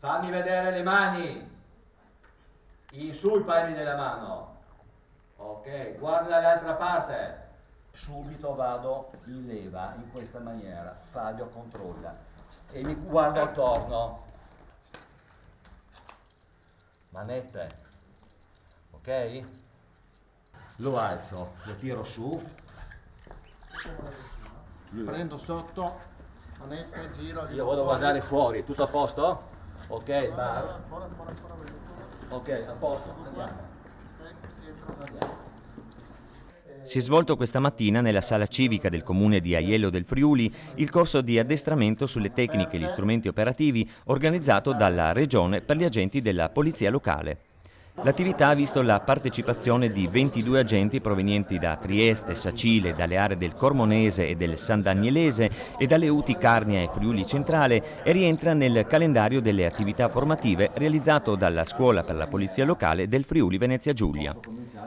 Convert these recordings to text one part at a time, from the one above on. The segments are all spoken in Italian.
Fammi vedere le mani. Su i palmi della mano. Ok, guarda dall'altra parte. Subito vado in leva in questa maniera. Fabio controlla. E mi guardo attorno. Manette. Ok? Lo alzo, lo tiro su. Prendo sotto, manette, giro. Io vado a guardare fuori, tutto a posto? Ok, va. Ok, a posto, andiamo. Si è svolto questa mattina nella sala civica del comune di Aiello del Friuli il corso di addestramento sulle tecniche e gli strumenti operativi organizzato dalla Regione per gli agenti della Polizia Locale. L'attività ha visto la partecipazione di 22 agenti provenienti da Trieste, Sacile, dalle aree del Cormonese e del San Danielese e dalle UTI Carnia e Friuli Centrale e rientra nel calendario delle attività formative realizzato dalla Scuola per la Polizia Locale del Friuli Venezia Giulia.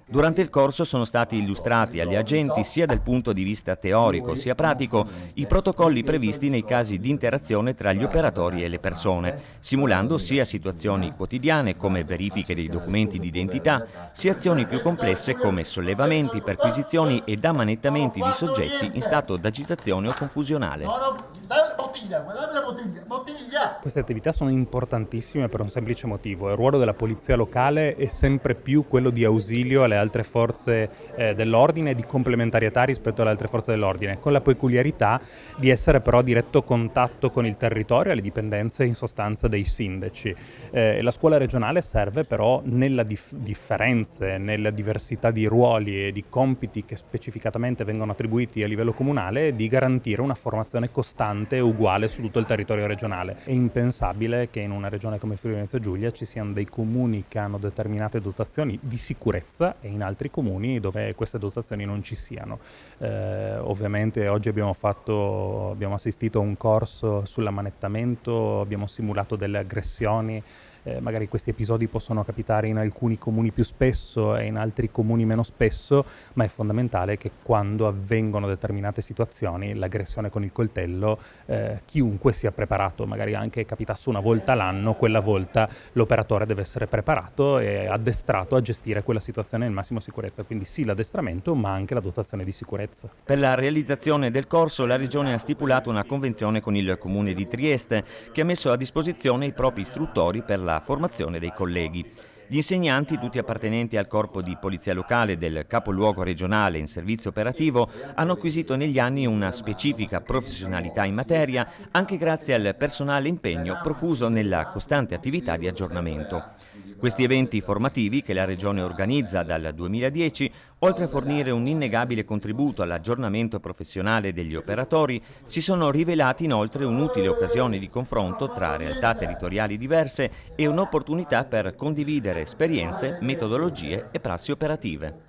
Durante il corso sono stati illustrati agli agenti, sia dal punto di vista teorico sia pratico, i protocolli previsti nei casi di interazione tra gli operatori e le persone, simulando sia situazioni quotidiane come verifiche dei documenti di identità, sia azioni più complesse come sollevamenti, perquisizioni ed ammanettamenti di soggetti in stato d'agitazione o confusionale. Queste attività sono importantissime per un semplice motivo: il ruolo della polizia locale è sempre più quello di ausilio alle altre forze dell'ordine e di complementarietà rispetto alle altre forze dell'ordine, con la peculiarità di essere però a diretto contatto con il territorio e le dipendenze in sostanza dei sindaci. La scuola regionale serve però nella differenze, nella diversità di ruoli e di compiti che specificatamente vengono attribuiti a livello comunale, di garantire una formazione costante e uguale su tutto il territorio regionale. È impensabile che in una regione come Friuli Venezia Giulia ci siano dei comuni che hanno determinate dotazioni di sicurezza e in altri comuni dove queste dotazioni non ci siano. Ovviamente oggi abbiamo assistito a un corso sull'ammanettamento, abbiamo simulato delle aggressioni. Magari questi episodi possono capitare in alcuni comuni più spesso e in altri comuni meno spesso, ma è fondamentale che quando avvengono determinate situazioni, l'aggressione con il coltello, chiunque sia preparato, magari anche capitasse una volta l'anno, quella volta l'operatore deve essere preparato e addestrato a gestire quella situazione in massima sicurezza. Quindi sì l'addestramento, ma anche la dotazione di sicurezza. Per la realizzazione del corso la Regione ha stipulato una convenzione con il Comune di Trieste che ha messo a disposizione i propri istruttori per la formazione dei colleghi. Gli insegnanti, tutti appartenenti al corpo di polizia locale del capoluogo regionale in servizio operativo, hanno acquisito negli anni una specifica professionalità in materia anche grazie al personale impegno profuso nella costante attività di aggiornamento. Questi eventi formativi, che la Regione organizza dal 2010, oltre a fornire un innegabile contributo all'aggiornamento professionale degli operatori, si sono rivelati inoltre un'utile occasione di confronto tra realtà territoriali diverse e un'opportunità per condividere esperienze, metodologie e prassi operative.